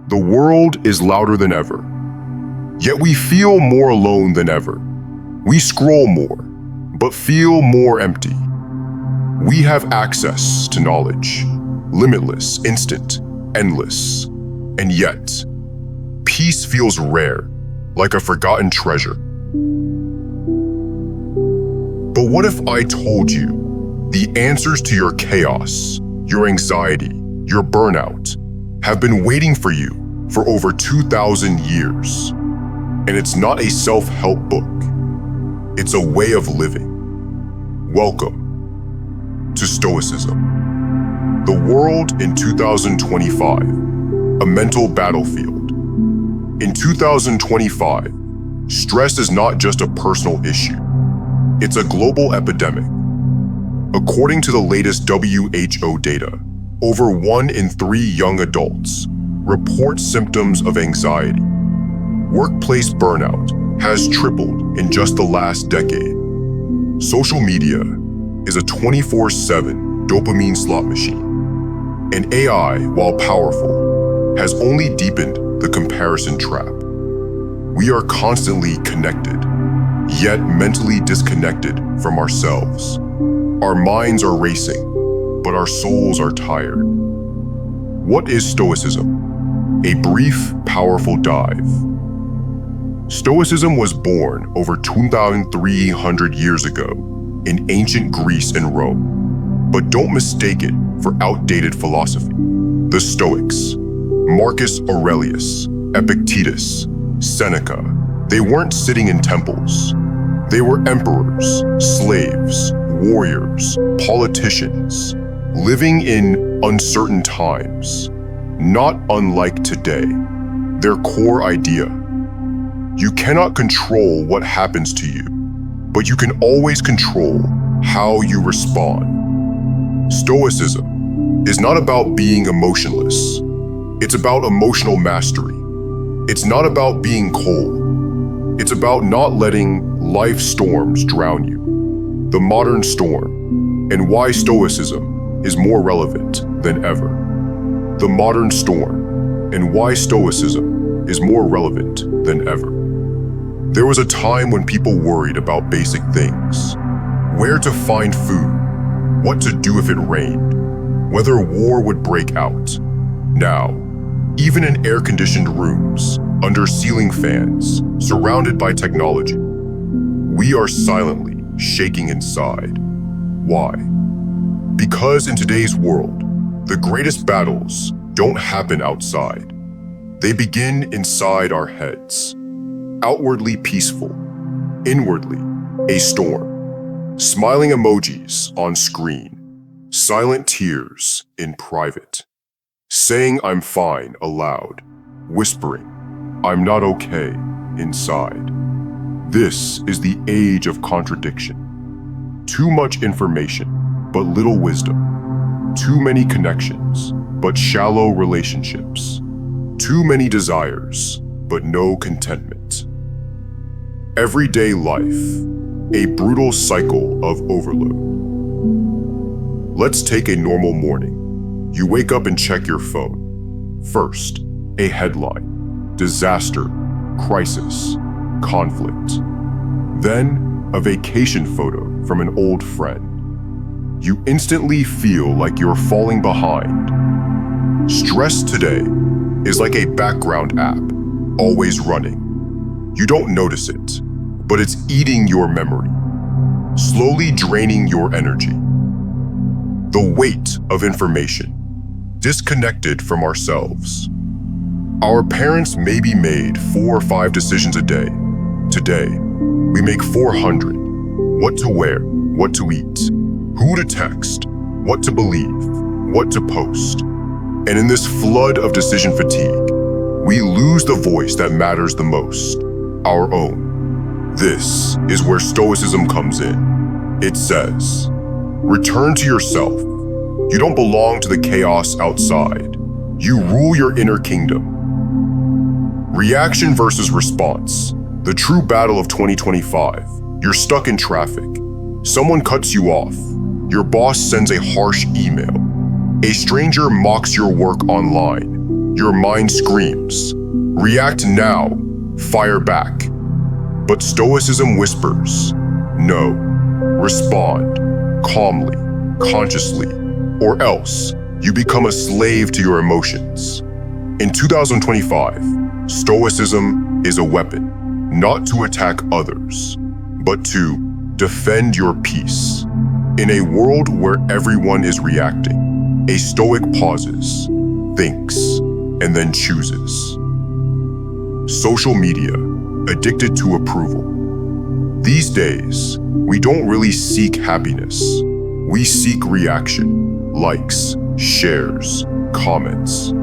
The world is louder than ever, yet we feel more alone than ever. We scroll more, but feel more empty. We have access to knowledge, limitless, instant, endless, and yet, peace feels rare, like a forgotten treasure. But what if I told you the answers to your chaos, your anxiety, your burnout have been waiting for you for over 2,000 years? And it's not a self-help book. It's a way of living. Welcome to Stoicism. The world in 2025, a mental battlefield. In 2025, stress is not just a personal issue. It's a global epidemic. According to the latest WHO data, over 1 in 3 young adults report symptoms of anxiety. Workplace burnout has tripled in just the last decade. Social media is a 24/7 dopamine slot machine. And AI, while powerful, has only deepened the comparison trap. We are constantly connected, yet mentally disconnected from ourselves. Our minds are racing, but our souls are tired. What is Stoicism? A brief, powerful dive. Stoicism was born over 2,300 years ago in ancient Greece and Rome. But don't mistake it for outdated philosophy. The Stoics, Marcus Aurelius, Epictetus, Seneca, they weren't sitting in temples. They were emperors, slaves, warriors, politicians, living in uncertain times, not unlike today. Their core idea: you cannot control what happens to you, but you can always control how you respond. Stoicism is not about being emotionless. It's about emotional mastery. It's not about being cold. It's about not letting life's storms drown you. The modern storm, and why Stoicism is more relevant than ever. The modern storm, and why Stoicism is more relevant than ever. There was a time when people worried about basic things: where to find food, what to do if it rained, whether war would break out. Now, even in air-conditioned rooms, under ceiling fans, surrounded by technology, we are silently shaking inside. Why? Because in today's world, the greatest battles don't happen outside. They begin inside our heads. Outwardly peaceful, inwardly a storm. Smiling emojis on screen, silent tears in private. Saying I'm fine aloud, whispering I'm not okay inside. This is the age of contradiction. Too much information, but little wisdom. Too many connections, but shallow relationships. Too many desires, but no contentment. Everyday life, a brutal cycle of overload. Let's take a normal morning. You wake up and check your phone. First, a headline: disaster, crisis, conflict. Then, a vacation photo from an old friend. You instantly feel like you're falling behind. Stress today is like a background app, always running. You don't notice it, but it's eating your memory, slowly draining your energy. The weight of information, disconnected from ourselves. Our parents maybe made 4 or 5 decisions a day. Today, we make 400. What to wear, what to eat, who to text, what to believe, what to post. And in this flood of decision fatigue, we lose the voice that matters the most, our own. This is where Stoicism comes in. It says, return to yourself. You don't belong to the chaos outside. You rule your inner kingdom. Reaction versus response. The true battle of 2025. You're stuck in traffic. Someone cuts you off. Your boss sends a harsh email. A stranger mocks your work online. your mind screams, react now, fire back. But Stoicism whispers, no, respond, calmly, consciously, or else you become a slave to your emotions. In 2025, Stoicism is a weapon, not to attack others, but to defend your peace. In a world where everyone is reacting, a Stoic pauses, thinks, and then chooses. Social media, addicted to approval. These days, we don't really seek happiness. We seek reaction, likes, shares, comments.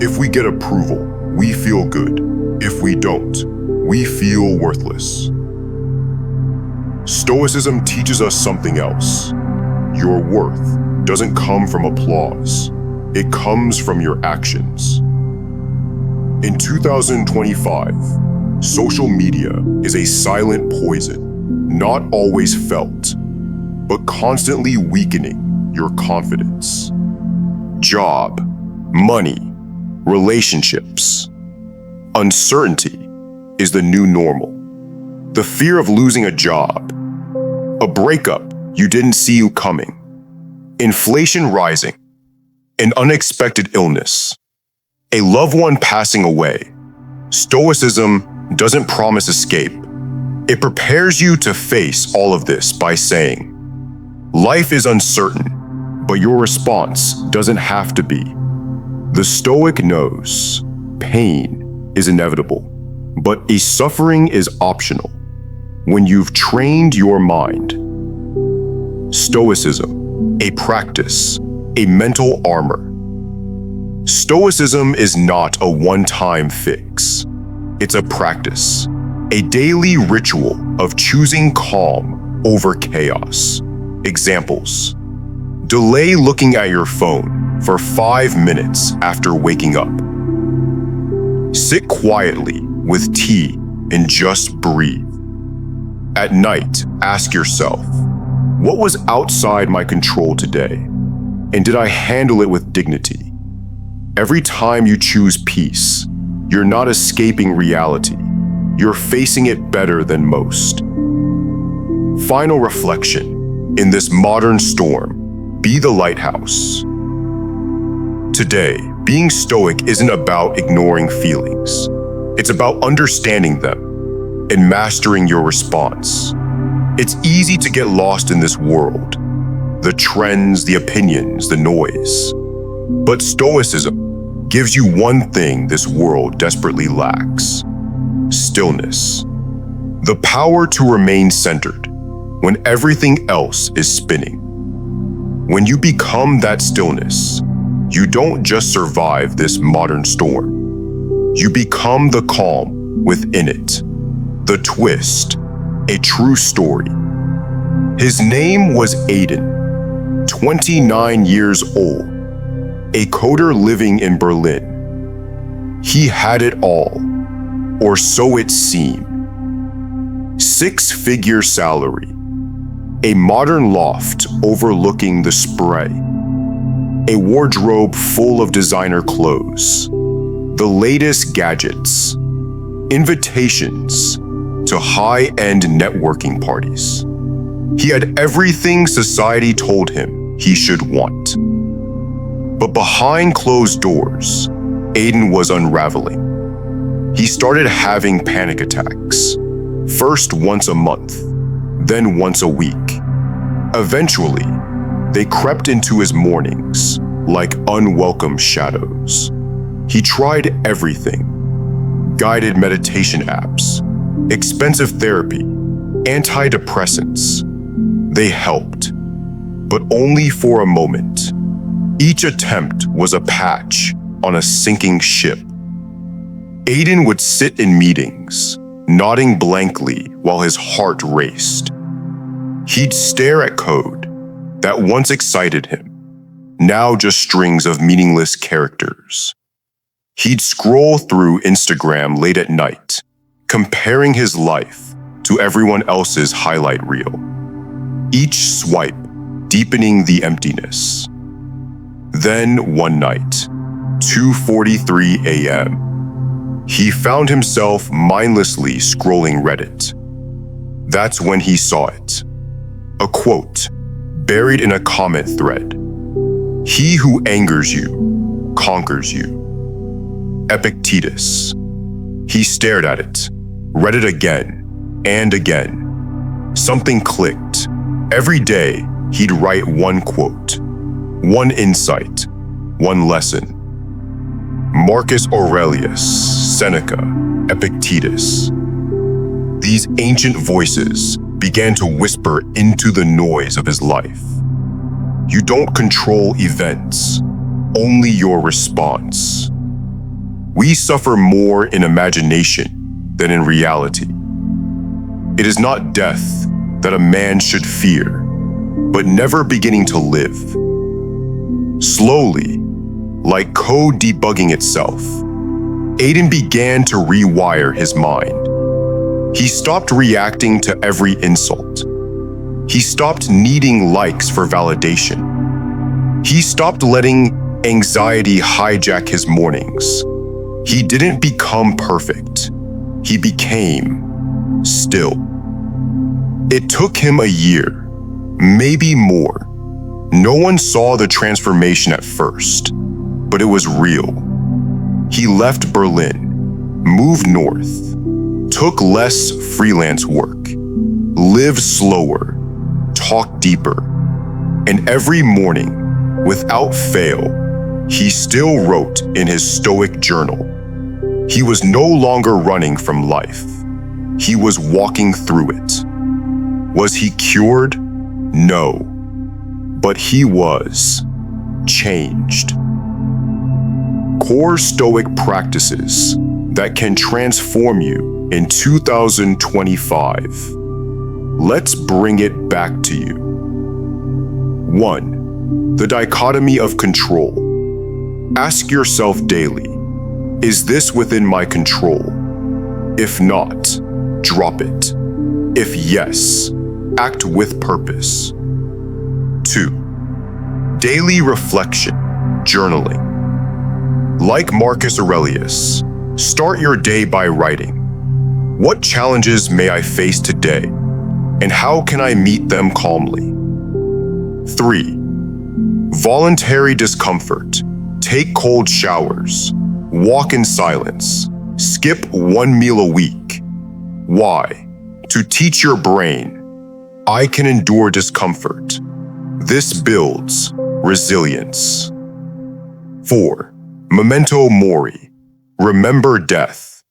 If we get approval, we feel good. If we don't, we feel worthless. Stoicism teaches us something else. Your worth doesn't come from applause. It comes from your actions. In 2025, social media is a silent poison, not always felt, but constantly weakening your confidence. Job, money, relationships. Uncertainty is the new normal. The fear of losing a job, a breakup you didn't see you coming, inflation rising, an unexpected illness, a loved one passing away. Stoicism doesn't promise escape. It prepares you to face all of this by saying, life is uncertain, but your response doesn't have to be. The Stoic knows pain is inevitable, but a suffering is optional when you've trained your mind. Stoicism, a practice, a mental armor. Stoicism is not a one-time fix. It's a practice, a daily ritual of choosing calm over chaos. Examples: delay looking at your phone for 5 minutes after waking up. Sit quietly with tea and just breathe. At night, ask yourself, what was outside my control today? And did I handle it with dignity? Every time you choose peace, you're not escaping reality. You're facing it better than most. Final reflection. In this modern storm, be the lighthouse. Today, being Stoic isn't about ignoring feelings. It's about understanding them and mastering your response. It's easy to get lost in this world, the trends, the opinions, the noise. But Stoicism gives you one thing this world desperately lacks: stillness. The power to remain centered when everything else is spinning. When you become that stillness, you don't just survive this modern storm. You become the calm within it, the twist, a true story. His name was Aiden, 29 years old, a coder living in Berlin. He had it all, or so it seemed. 6-figure salary, a modern loft overlooking the Spree, a wardrobe full of designer clothes, the latest gadgets, invitations to high-end networking parties. He had everything society told him he should want. But behind closed doors, Aiden was unraveling. He started having panic attacks, first once a month, then once a week. Eventually, they crept into his mornings like unwelcome shadows. He tried everything: guided meditation apps, expensive therapy, antidepressants. They helped, but only for a moment. Each attempt was a patch on a sinking ship. Aiden would sit in meetings, nodding blankly while his heart raced. He'd stare at code that once excited him, now just strings of meaningless characters. He'd scroll through Instagram late at night, comparing his life to everyone else's highlight reel. Each swipe deepening the emptiness. Then one night, 2:43 a.m. He found himself mindlessly scrolling Reddit. That's when he saw it. A quote buried in a comment thread. "He who angers you, conquers you." Epictetus. He stared at it, read it again and again. Something clicked. Every day, he'd write one quote, one insight, one lesson. Marcus Aurelius, Seneca, Epictetus. These ancient voices began to whisper into the noise of his life. You don't control events, only your response. We suffer more in imagination than in reality. It is not death that a man should fear, but never beginning to live. Slowly, like code debugging itself, Aiden began to rewire his mind. He stopped reacting to every insult. He stopped needing likes for validation. He stopped letting anxiety hijack his mornings. He didn't become perfect. He became still. It took him a year, maybe more. No one saw the transformation at first, but it was real. He left Berlin, moved north, took less freelance work, lived slower, talked deeper, and every morning, without fail, he still wrote in his Stoic journal. He was no longer running from life. He was walking through it. Was he cured? No. But he was changed. Core Stoic practices that can transform you in 2025. Let's bring it back to you. 1. The dichotomy of control. Ask yourself daily, is this within my control? If not, drop it. If yes, act with purpose. 2. Daily reflection, journaling. Like Marcus Aurelius, start your day by writing. What challenges may I face today, and how can I meet them calmly? 3. Voluntary discomfort. Take cold showers. Walk in silence. Skip one meal a week. Why? To teach your brain, I can endure discomfort. This builds resilience. 4. Memento mori. Remember death.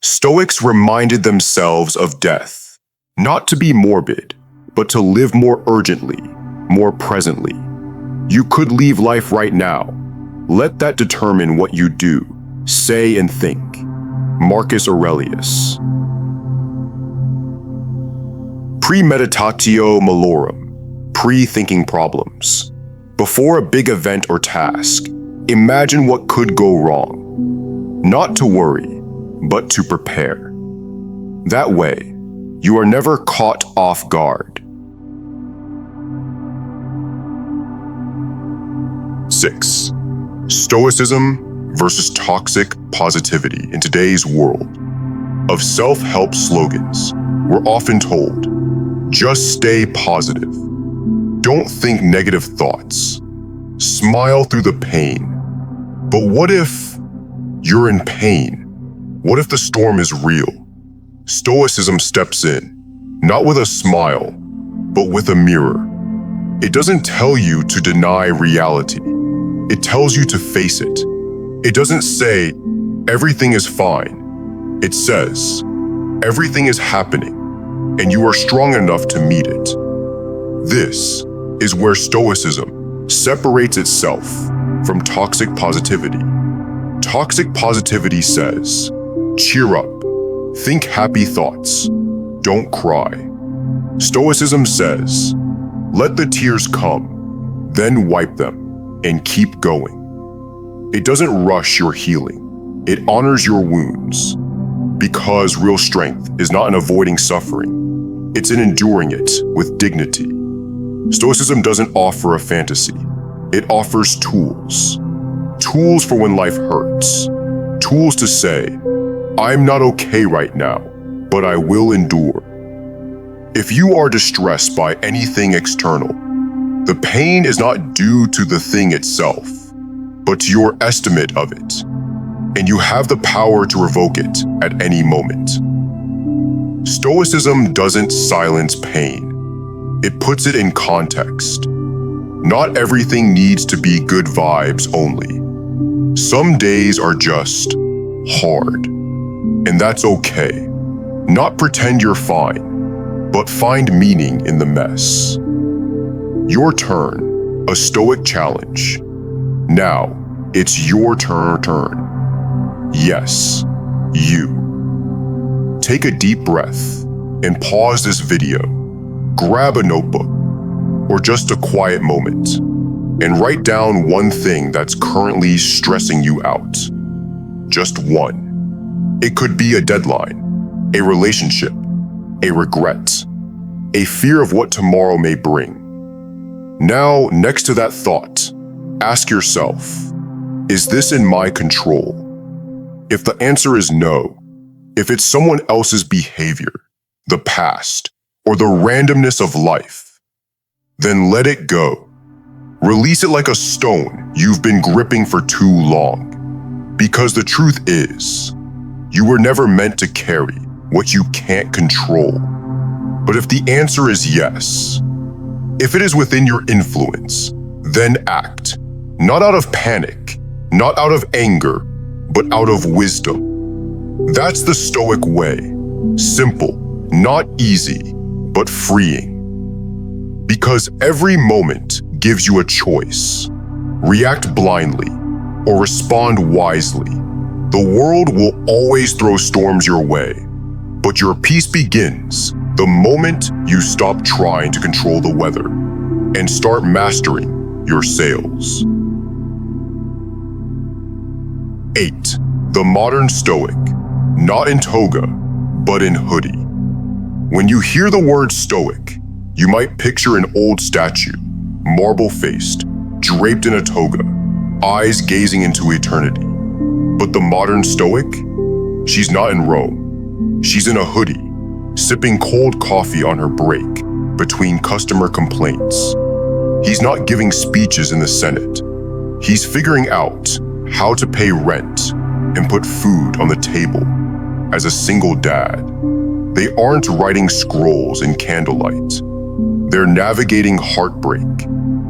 Stoics reminded themselves of death, not to be morbid, but to live more urgently, more presently. You could leave life right now. Let that determine what you do, say, and think. Marcus Aurelius. Premeditatio malorum. Pre-thinking problems. Before a big event or task, imagine what could go wrong. Not to worry, but to prepare. That way, you are never caught off guard. 6. Stoicism versus toxic positivity in today's world. Of self-help slogans, we're often told, just stay positive. Don't think negative thoughts. Smile through the pain. But what if you're in pain? What if the storm is real? Stoicism steps in, not with a smile, but with a mirror. It doesn't tell you to deny reality. It tells you to face it. It doesn't say, everything is fine. It says, everything is happening, and you are strong enough to meet it. This is where Stoicism separates itself from toxic positivity. Toxic positivity says, cheer up, think happy thoughts, don't cry. Stoicism says, let the tears come, then wipe them, and keep going. It doesn't rush your healing, it honors your wounds. Because real strength is not in avoiding suffering, it's in enduring it with dignity. Stoicism doesn't offer a fantasy, it offers tools. tools for when life hurts. Tools to say, I'm not okay right now, but I will endure. If you are distressed by anything external, the pain is not due to the thing itself, but to your estimate of it, and you have the power to revoke it at any moment. Stoicism doesn't silence pain. It puts it in context. Not everything needs to be good vibes only. Some days are just hard, and that's okay. Not pretend you're fine, but find meaning in the mess. Your turn, a Stoic challenge. Now, it's your turn. Yes, you. Take a deep breath and pause this video. Grab a notebook or just a quiet moment and write down one thing that's currently stressing you out. Just one. It could be a deadline, a relationship, a regret, a fear of what tomorrow may bring. Now, next to that thought, ask yourself, is this in my control? If the answer is no, if it's someone else's behavior, the past, or the randomness of life, then let it go. Release it like a stone you've been gripping for too long. Because the truth is, you were never meant to carry what you can't control. But if the answer is yes, if it is within your influence, then act. Not out of panic, not out of anger, but out of wisdom. That's the Stoic way. Simple, not easy, but freeing. Because every moment gives you a choice. React blindly or respond wisely. The world will always throw storms your way, but your peace begins the moment you stop trying to control the weather and start mastering your sails. 8. The modern Stoic, not in toga, but in hoodie. When you hear the word Stoic, you might picture an old statue, marble-faced, draped in a toga, eyes gazing into eternity. But the modern Stoic? She's not in Rome. She's in a hoodie, sipping cold coffee on her break between customer complaints. He's not giving speeches in the Senate. He's figuring out how to pay rent and put food on the table as a single dad. They aren't writing scrolls in candlelight. They're navigating heartbreak,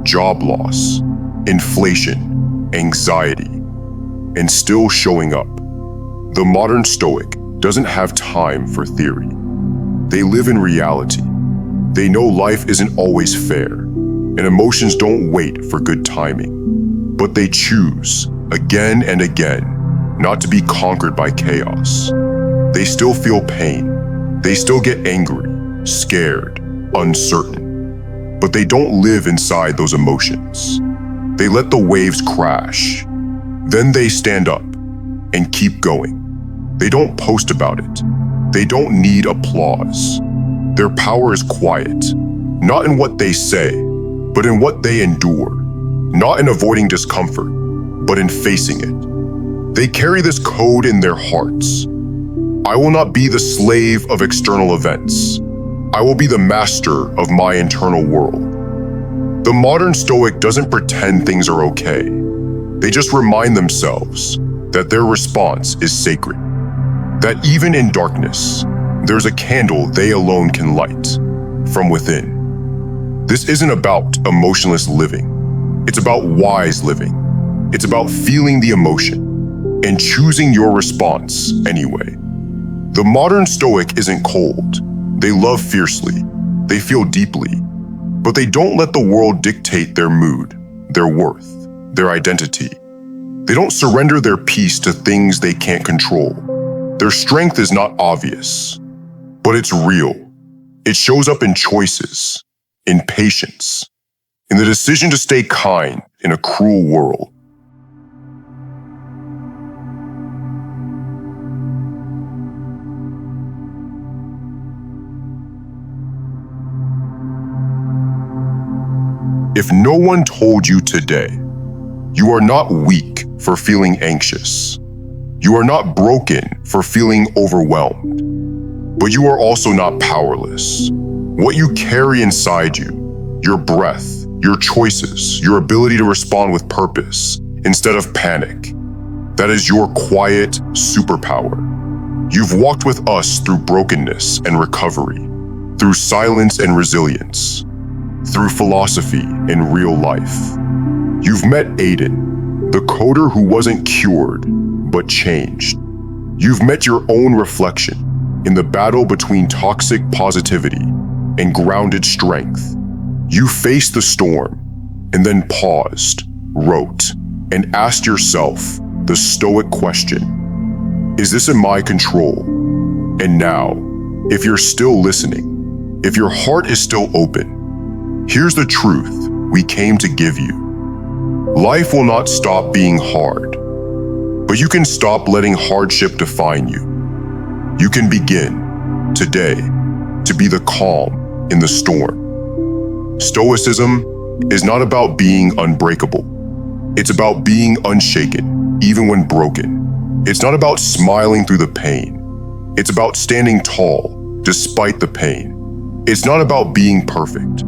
job loss, inflation, anxiety, and still showing up. The modern Stoic doesn't have time for theory. They live in reality. They know life isn't always fair, and emotions don't wait for good timing. But they choose, again and again, not to be conquered by chaos. They still feel pain. They still get angry, scared, uncertain. But they don't live inside those emotions. They let the waves crash. Then they stand up and keep going. They don't post about it. They don't need applause. Their power is quiet, not in what they say, but in what they endure. Not in avoiding discomfort, but in facing it. They carry this code in their hearts. I will not be the slave of external events. I will be the master of my internal world. The modern Stoic doesn't pretend things are okay. They just remind themselves that their response is sacred. That even in darkness, there's a candle they alone can light from within. This isn't about emotionless living. It's about wise living. It's about feeling the emotion and choosing your response anyway. The modern Stoic isn't cold. They love fiercely. They feel deeply. But they don't let the world dictate their mood, their worth, their identity. They don't surrender their peace to things they can't control. Their strength is not obvious, but it's real. It shows up in choices, in patience, in the decision to stay kind in a cruel world. If no one told you today, you are not weak for feeling anxious. You are not broken for feeling overwhelmed. But you are also not powerless. What you carry inside you, your breath, your choices, your ability to respond with purpose instead of panic, that is your quiet superpower. You've walked with us through brokenness and recovery, through silence and resilience, through philosophy and real life. You've met Aiden, the coder who wasn't cured, but changed. You've met your own reflection in the battle between toxic positivity and grounded strength. You faced the storm and then paused, wrote, and asked yourself the Stoic question: is this in my control? And now, if you're still listening, if your heart is still open, here's the truth we came to give you. Life will not stop being hard, but you can stop letting hardship define you. You can begin, today, to be the calm in the storm. Stoicism is not about being unbreakable. It's about being unshaken, even when broken. It's not about smiling through the pain. It's about standing tall, despite the pain. It's not about being perfect.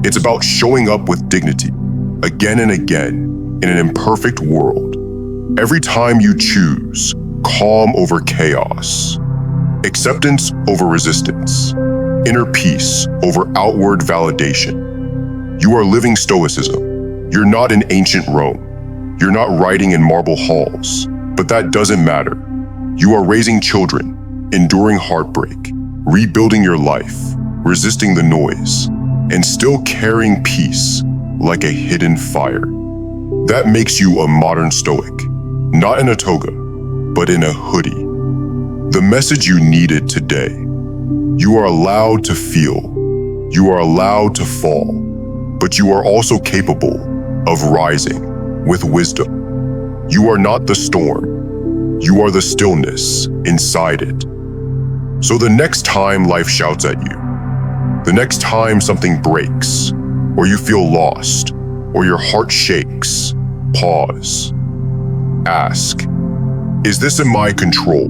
It's about showing up with dignity, again and again, in an imperfect world. Every time you choose calm over chaos, acceptance over resistance, inner peace over outward validation, you are living Stoicism. You're not in ancient Rome. You're not writing in marble halls, but that doesn't matter. You are raising children, enduring heartbreak, rebuilding your life, resisting the noise, and still carrying peace like a hidden fire. That makes you a modern Stoic, not in a toga, but in a hoodie. The message you needed today: you are allowed to feel, you are allowed to fall, but you are also capable of rising with wisdom. You are not the storm, you are the stillness inside it. So the next time life shouts at you, the next time something breaks, or you feel lost, or your heart shakes, pause. Ask, is this in my control?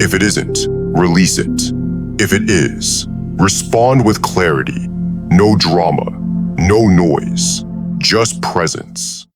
If it isn't, release it. If it is, respond with clarity. No drama, no noise, just presence.